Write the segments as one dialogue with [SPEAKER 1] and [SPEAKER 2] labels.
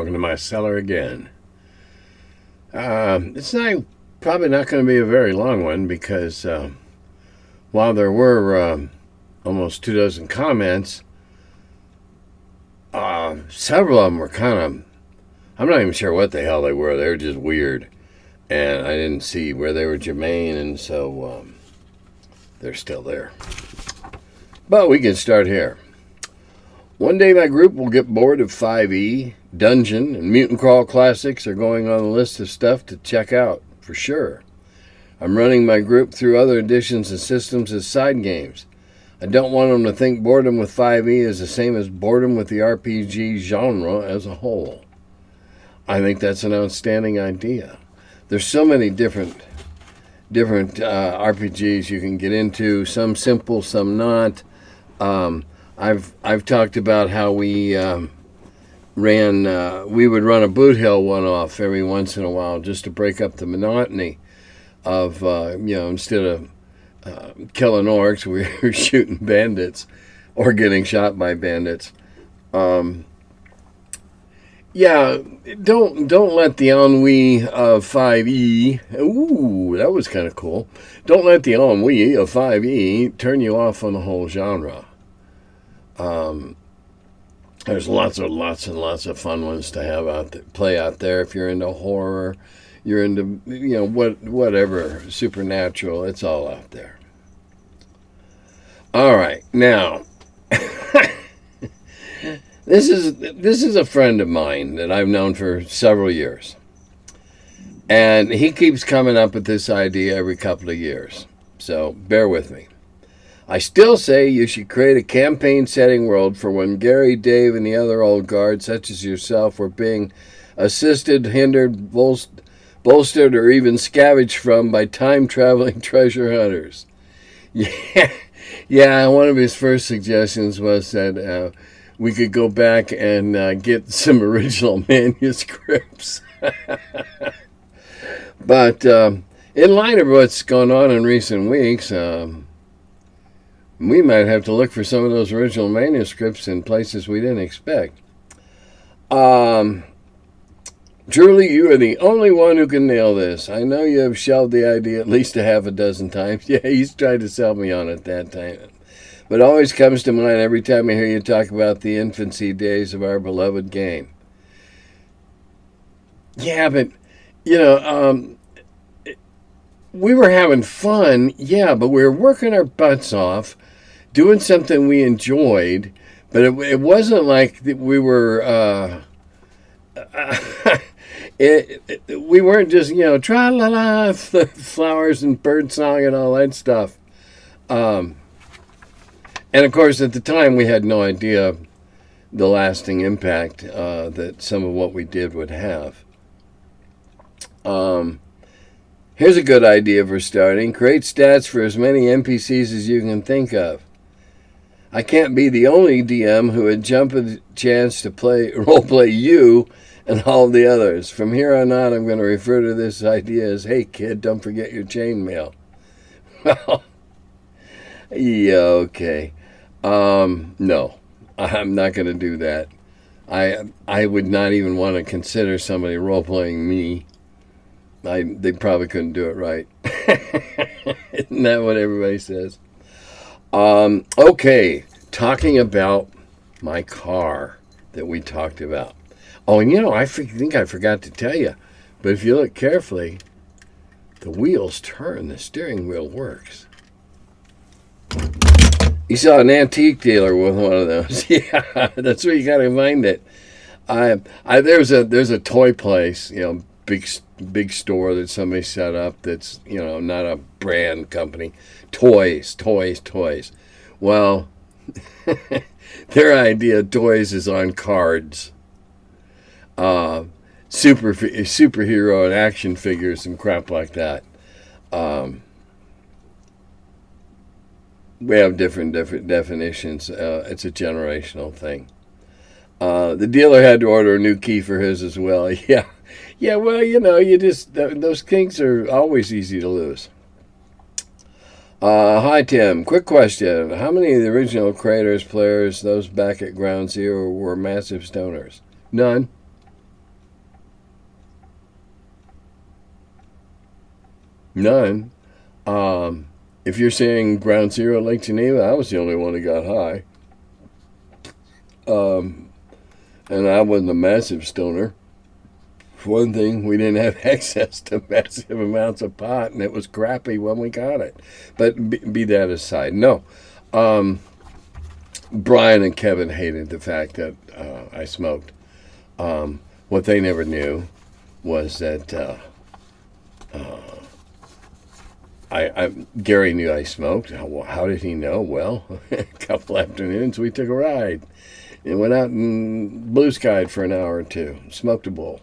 [SPEAKER 1] welcome to my cellar again. It's probably not going to be a very long one because while there were almost 24 comments, several of them were kind of, I'm not even sure what the hell they were. They were just weird. And I didn't see where they were germane, and so they're still there. But we can start here. One day my group will get bored of 5e, Dungeon, and Mutant Crawl Classics are going on the list of stuff to check out, for sure. I'm running my group through other editions and systems as side games. I don't want them to think boredom with 5e is the same as boredom with the RPG genre as a whole. I think that's an outstanding idea. There's so many different RPGs you can get into, some simple, some not. I've talked about how we we would run a boot hill one-off every once in a while just to break up the monotony of, instead of killing orcs, we were shooting bandits or getting shot by bandits. Don't let the ennui of 5e, ooh, that was kind of cool. Don't let the ennui of 5e turn you off on the whole genre. There's lots and lots of fun ones to have play out there. If you're into horror, you're into whatever supernatural, it's all out there. All right, now this is a friend of mine that I've known for several years, and he keeps coming up with this idea every couple of years. So bear with me. I still say you should create a campaign setting world for when Gary, Dave, and the other old guard, such as yourself, were being assisted, hindered, bolstered, or even scavenged from by time-traveling treasure hunters. Yeah, one of his first suggestions was that we could go back and get some original manuscripts. But in light of what's gone on in recent weeks, we might have to look for some of those original manuscripts in places we didn't expect. Truly, you are the only one who can nail this. I know you have shelved the idea at least a half a dozen times. Yeah, he's tried to sell me on it that time. But it always comes to mind every time I hear you talk about the infancy days of our beloved game. Yeah, but, we were having fun, yeah, but we were working our butts off, doing something we enjoyed, but it wasn't like we were, we weren't just, tra-la-la, flowers and birdsong and all that stuff. And of course, at the time, we had no idea the lasting impact that some of what we did would have. Here's a good idea for starting. Create stats for as many NPCs as you can think of. I can't be the only DM who would jump at the chance to roleplay you and all the others. From here on out, I'm going to refer to this idea as, hey, kid, don't forget your chainmail. Well, yeah, okay. No, I'm not going to do that. I would not even want to consider somebody role-playing me. They probably couldn't do it right. Isn't that what everybody says? Okay, talking about my car that we talked about. Oh, and I think I forgot to tell you, but if you look carefully, the wheels turn, the steering wheel works. You saw an antique dealer with one of those. Yeah, that's where you got to find it. There's a toy place, big store that somebody set up that's, not a brand company. Toys. Well, their idea of toys is on cards. Superhero and action figures and crap like that. We have different definitions. It's a generational thing. The dealer had to order a new key for his as well. Yeah, well, those kinks are always easy to lose. Hi, Tim. Quick question. How many of the original creators, players, those back at Ground Zero, were massive stoners? None. None. If you're saying Ground Zero at Lake Geneva, I was the only one that got high. And I wasn't a massive stoner. For one thing, we didn't have access to massive amounts of pot, and it was crappy when we got it. But be that aside, no. Brian and Kevin hated the fact that I smoked. What they never knew was that Gary knew I smoked. How did he know? Well, a couple afternoons we took a ride and went out and blue skied for an hour or two. Smoked a bowl.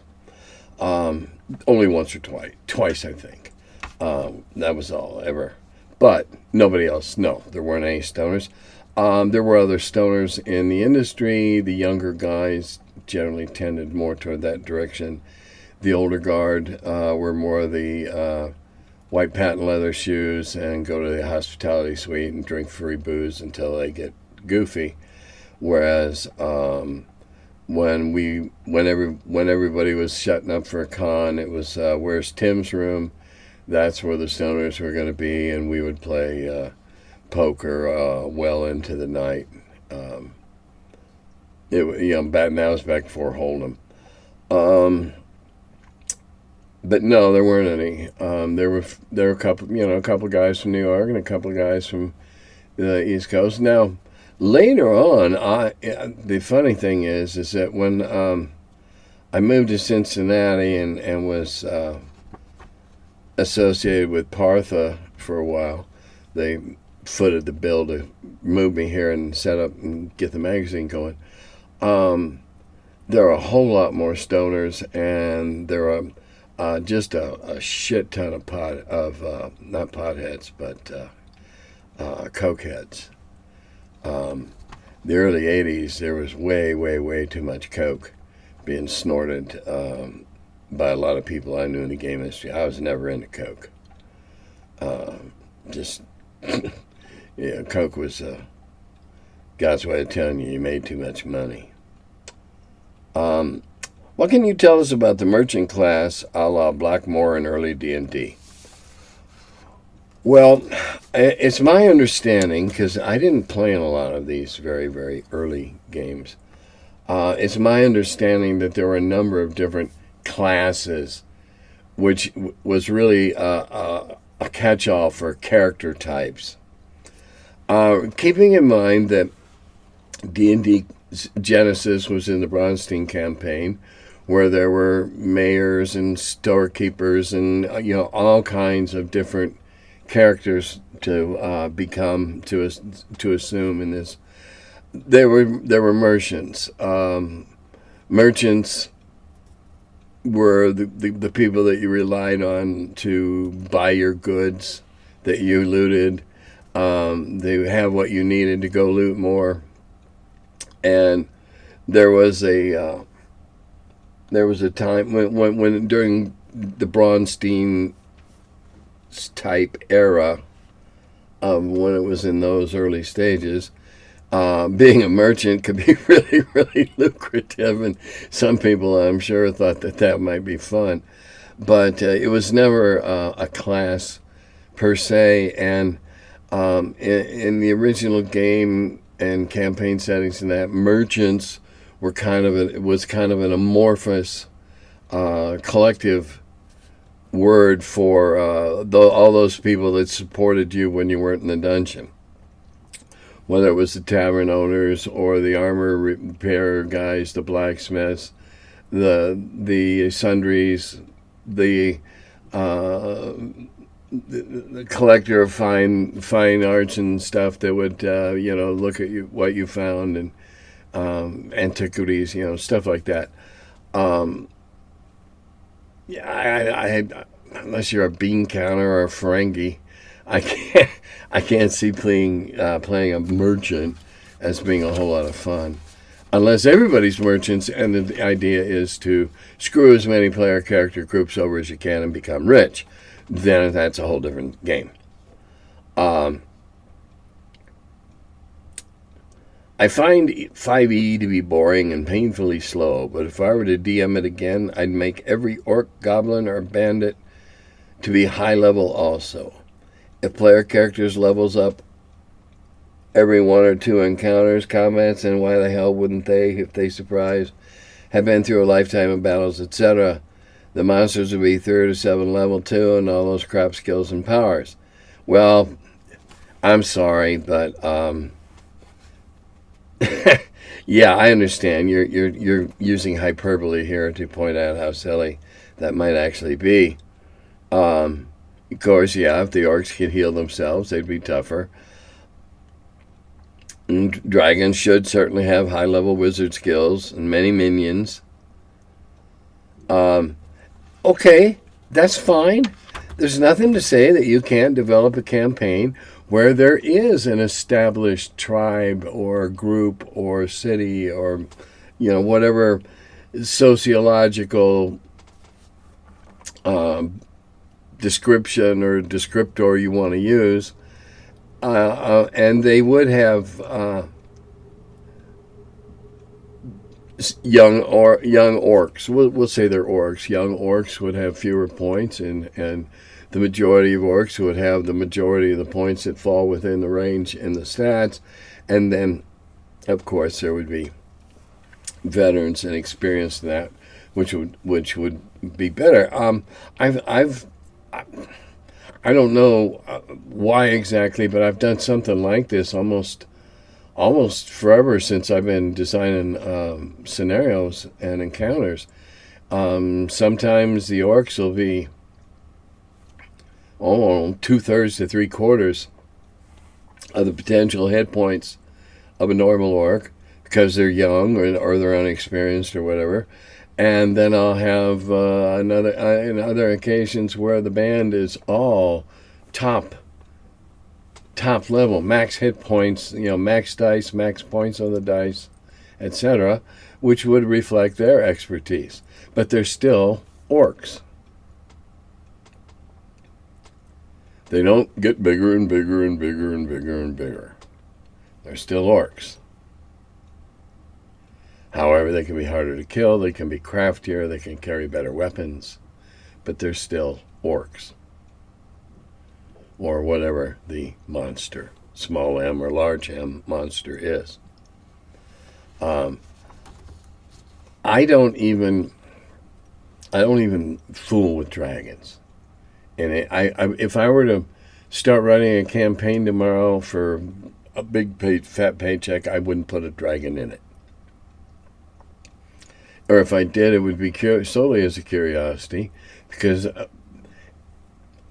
[SPEAKER 1] Only once or twice I think. That was all ever. But nobody else. No, there weren't any stoners. There were other stoners in the industry. The younger guys generally tended more toward that direction. The older guard were more of the white patent leather shoes and go to the hospitality suite and drink free booze until they get goofy. Whereas when everybody was shutting up for a con, it was where's Tim's room? That's where the stoners were going to be, and we would play poker well into the night. Now it's back before Hold'em. But no, there weren't any. There were a couple guys from New York and a couple of guys from the East Coast. Now, later on, the funny thing is that when I moved to Cincinnati and was associated with Partha for a while, they footed the bill to move me here and set up and get the magazine going. There are a whole lot more stoners, and there are just a shit ton of not potheads, but cokeheads. The early 80s, there was way, way, way too much coke being snorted by a lot of people I knew in the game industry. I was never into coke. Coke was God's way of telling you made too much money. What can you tell us about the merchant class a la Blackmore and early D&D? Well, it's my understanding, because I didn't play in a lot of these very, very early games. It's my understanding that there were a number of different classes, which was really a catch-all for character types. Keeping in mind that D&D Genesis was in the Bronstein campaign, where there were mayors and storekeepers and all kinds of different characters to become to assume in this. There were merchants. Merchants were the people that you relied on to buy your goods that you looted. They have what you needed to go loot more. And there was a time when during the Bronstein type era, when it was in those early stages, being a merchant could be really, really lucrative, and some people, I'm sure, thought that might be fun. But it was never a class per se, and in the original game and campaign settings and that, merchants were kind of an amorphous collective word for all those people that supported you when you weren't in the dungeon. Whether it was the tavern owners or the armor repair guys, the blacksmiths, the sundries, the collector of fine arts and stuff that would look at what you found, and antiquities, stuff like that. Unless you're a bean counter or a Ferengi, I can't see playing a merchant as being a whole lot of fun, unless everybody's merchants and the idea is to screw as many player character groups over as you can and become rich. Then that's a whole different game. I find 5e to be boring and painfully slow, but if I were to DM it again, I'd make every orc, goblin, or bandit to be high level also. If player characters levels up every 1 or 2 encounters, combats, and why the hell wouldn't they, if they surprise, have been through a lifetime of battles, etc., the monsters would be 3 to 7 level 2 and all those crap skills and powers. Well, I'm sorry, but yeah, I understand. You're using hyperbole here to point out how silly that might actually be. Of course, yeah, if the orcs could heal themselves, they'd be tougher. And dragons should certainly have high-level wizard skills and many minions. Okay, that's fine. There's nothing to say that you can't develop a campaign where there is an established tribe or group or city or, whatever sociological description or descriptor you want to use. And they would have young orcs. We'll say they're orcs. Young orcs would have fewer points, and the majority of orcs would have the majority of the points that fall within the range in the stats. And then, of course, there would be veterans and experience in that, which would be better. I don't know why exactly, but I've done something like this almost forever since I've been designing scenarios and encounters. Sometimes the orcs will be 2/3 to 3/4 of the potential hit points of a normal orc because they're young or they're unexperienced or whatever. And then I'll have in other occasions where the band is all top level, max hit points, max dice, max points on the dice, etc., which would reflect their expertise. But they're still orcs. They don't get bigger and bigger and bigger and bigger and bigger. They're still orcs. However, they can be harder to kill, they can be craftier, they can carry better weapons, but they're still orcs. Or whatever the monster, small m or large m monster is. I don't even fool with dragons. And if I were to start running a campaign tomorrow for a big fat paycheck, I wouldn't put a dragon in it. Or if I did, it would be solely as a curiosity, because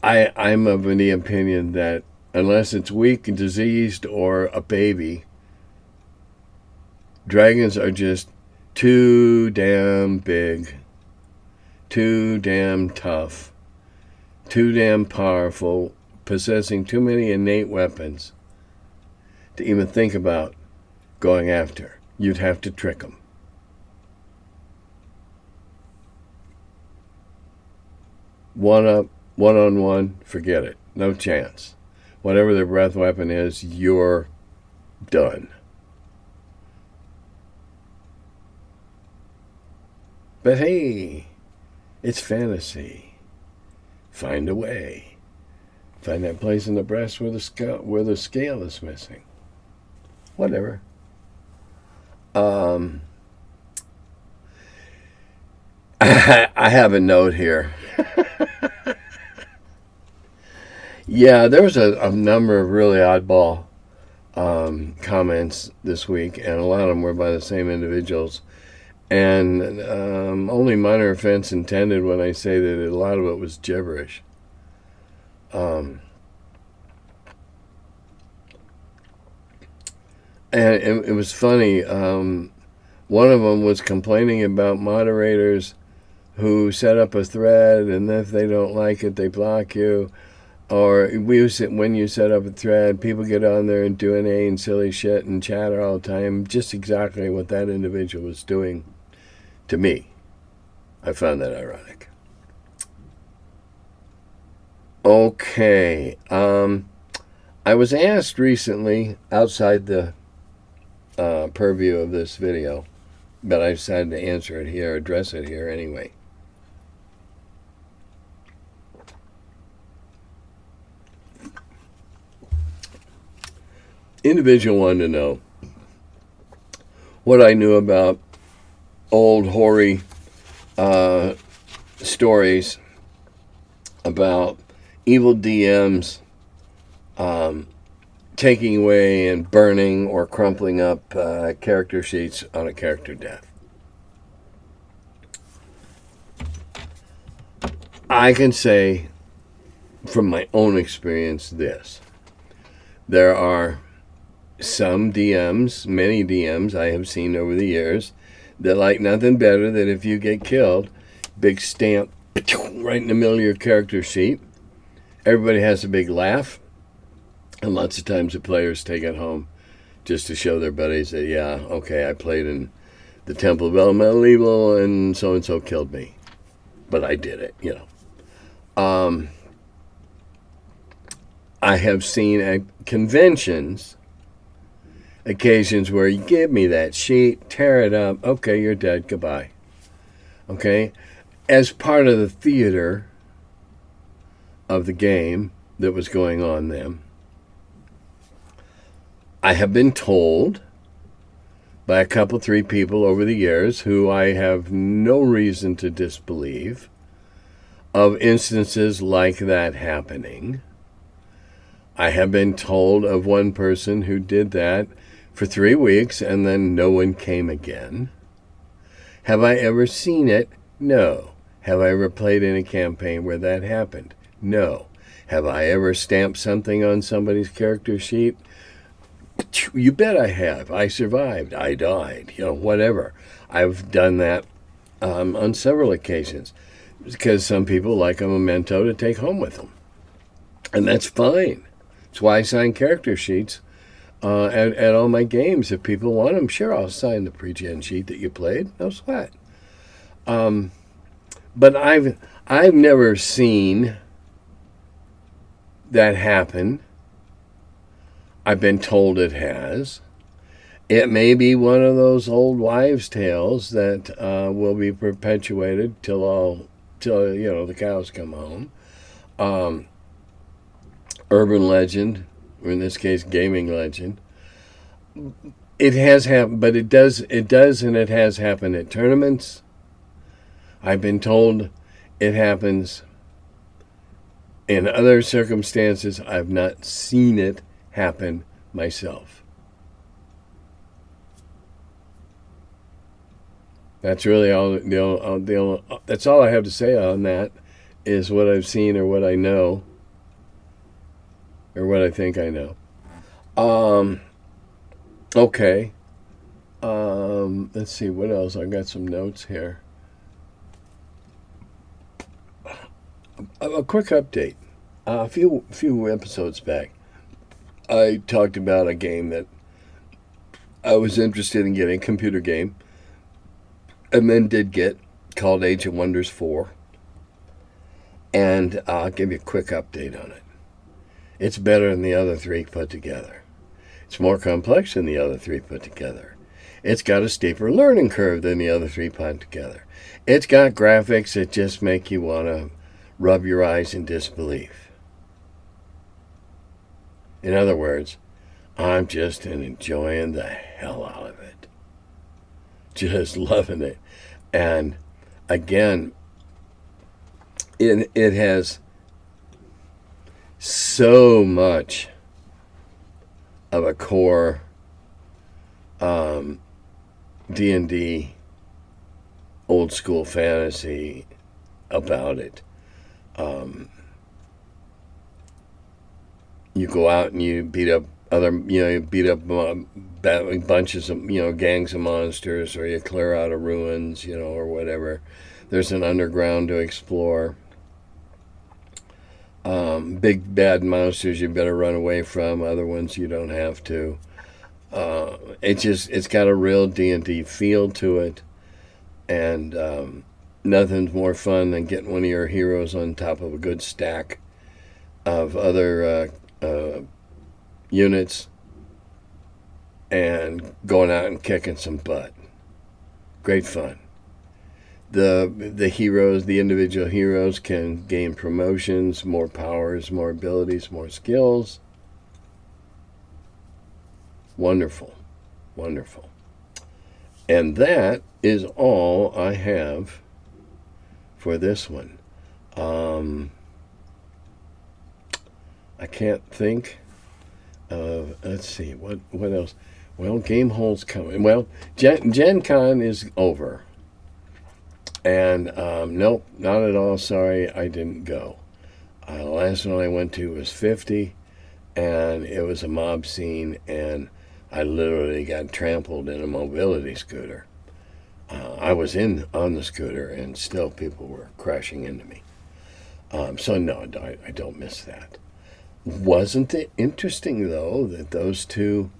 [SPEAKER 1] I'm of the opinion that unless it's weak and diseased or a baby, dragons are just too damn big, too damn tough, too damn powerful, possessing too many innate weapons to even think about going after. You'd have to trick them. One-on-one, forget it. No chance. Whatever their breath weapon is, you're done. But hey, it's fantasy. Find a way. Find that place in the breast where the scale is missing. Whatever. I have a note here. Yeah, there was a number of really oddball comments this week, and a lot of them were by the same individuals. And only minor offense intended when I say that a lot of it was gibberish. And it was funny. One of them was complaining about moderators who set up a thread, and if they don't like it, they block you. Or when you set up a thread, people get on there and do inane silly shit and chatter all the time. Just exactly what that individual was doing to me. I found that ironic. Okay. I was asked recently, outside the purview of this video, but I decided to answer it here, address it here anyway. individual wanted to know what I knew about old hoary stories about evil DMs taking away and burning or crumpling up character sheets on a character death. I can say from my own experience this. There are some DMs, many DMs I have seen over the years that like nothing better than if you get killed, big stamp right in the middle of your character sheet. Everybody has a big laugh, and lots of times the players take it home just to show their buddies that, yeah, okay, I played in the Temple of Elemental Evil and so killed me. But I did it, you know. I have seen at conventions occasions where you give me that sheet, tear it up, okay, you're dead, goodbye. Okay? As part of the theater of the game that was going on then, I have been told by a couple, 3 people over the years who I have no reason to disbelieve of instances like that happening. I have been told of one person who did that for 3 weeks and then no one came again. Have I ever seen it? No. Have I ever played in a campaign where that happened? No. Have I ever stamped something on somebody's character sheet? You bet I have. I survived. I died. You know, whatever. I've done that on several occasions because some people like a memento to take home with them. And that's fine. That's why I sign character sheets at all my games. If people want them, sure, I'll sign the pre-gen sheet that you played. No sweat. But I've never seen that happen. I've been told it has. It may be one of those old wives' tales that will be perpetuated till the cows come home. Urban legend, or in this case, gaming legend. It has happened, but it does, and it has happened at tournaments. I've been told it happens in other circumstances. I've not seen it happen myself. That's really all. That's all I have to say on that. Is what I've seen or what I know, or what I think I know. Okay. Let's see what else. I've got some notes here. A quick update. A few episodes back, I talked about a game that I was interested in getting, a computer game, and then did get, called Age of Wonders 4. And I'll give you a quick update on it. It's better than the other 3 put together. It's more complex than the other 3 put together. It's got a steeper learning curve than the other 3 put together. It's got graphics that just make you want to rub your eyes in disbelief. In other words, I'm just enjoying the hell out of it. Just loving it. And again, it has so much of a core D&D old school fantasy about it. You go out and you beat up bunches of, gangs of monsters, or you clear out of ruins, or whatever. There's an underground to explore. Big bad monsters you better run away from. Other ones you don't have to. It's got a real D&D feel to it, and nothing's more fun than getting one of your heroes on top of a good stack of other units and going out and kicking some butt. Great fun. The heroes, the individual heroes, can gain promotions, more powers, more abilities, more skills. Wonderful. Wonderful. And that is all I have for this one. I can't think of, let's see, what else? Well, Game Hole's coming. Well, Gen Con is over. And nope, not at all. Sorry, I didn't go. The last one I went to was 50, and it was a mob scene, and I literally got trampled in a mobility scooter. I was on the scooter, and still people were crashing into me. So no, I don't miss that. Wasn't it interesting, though, that those two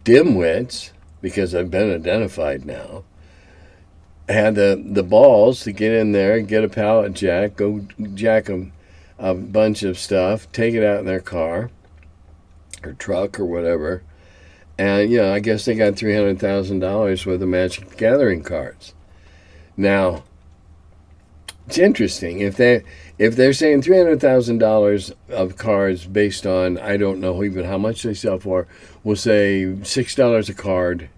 [SPEAKER 1] dimwits, because I've been identified now, had the balls to get in there, get a pallet jack, go jack them a bunch of stuff, take it out in their car or truck or whatever, and I guess they got $300,000 worth of Magic the Gathering cards. Now, it's interesting if they're saying $300,000 of cards based on, I don't know even how much they sell for. We'll say $6 a card,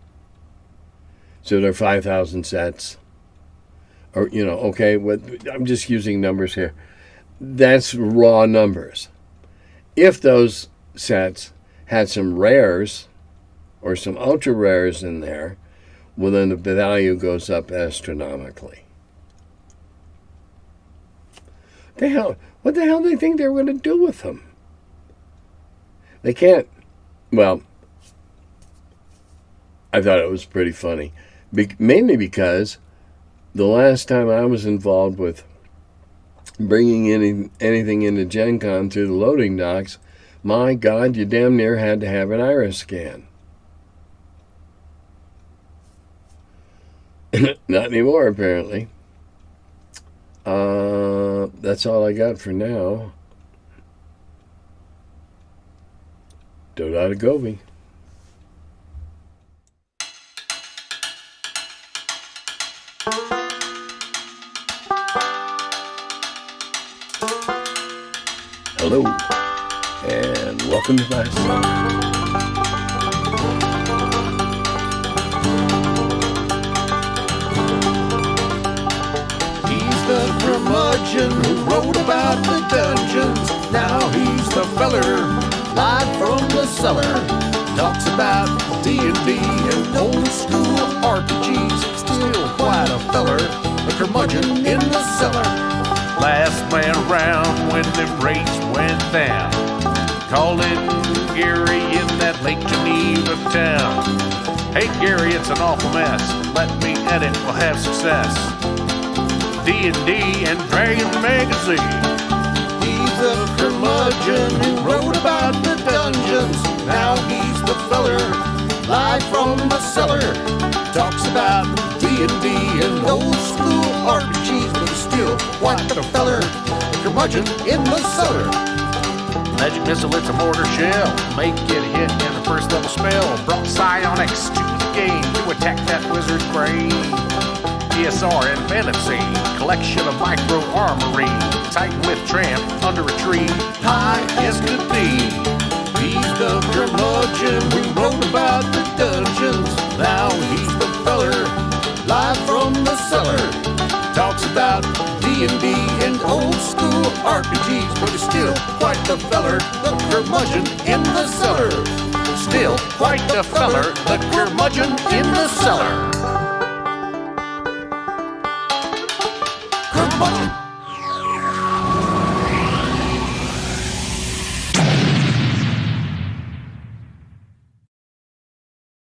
[SPEAKER 1] so they're 5,000 sets. Or okay, I'm just using numbers here. That's raw numbers. If those sets had some rares or some ultra rares in there, well, then the value goes up astronomically. What the hell do they think they're going to do with them? They can't. Well, I thought it was pretty funny, mainly because the last time I was involved with bringing anything into Gen Con through the loading docks, my God, you damn near had to have an iris scan. Not anymore, apparently. That's all I got for now. Dodada Govi. Hello, and welcome to my cellar.
[SPEAKER 2] He's the curmudgeon who wrote about the dungeons. Now he's the feller, live from the cellar. Talks about D&D and old school RPGs. Still quite a feller, the curmudgeon in the cellar. Last man around when them rates went down. Calling Gary in that Lake Geneva town. Hey Gary, it's an awful mess. Let me edit, we'll have success. D&D and Dragon Magazine. He's the curmudgeon who wrote about the dungeons. Now he's the feller, live from the cellar. Talks about D&D and old school RPGs, but he's still quite the feller, the curmudgeon in the cellar. Magic missile, it's a mortar shell. Make it hit in the first level spell. Brought psionics to the game to attack that wizard's brain. ESR and fantasy, collection of micro armory. Titan with tramp under a tree, high as could be. He's the curmudgeon who wrote about the dungeons. Now he's the feller, live from the cellar. Talks about D&D and old school RPGs, but he's still quite the feller, the curmudgeon in the cellar. Still quite the feller, the curmudgeon in the cellar.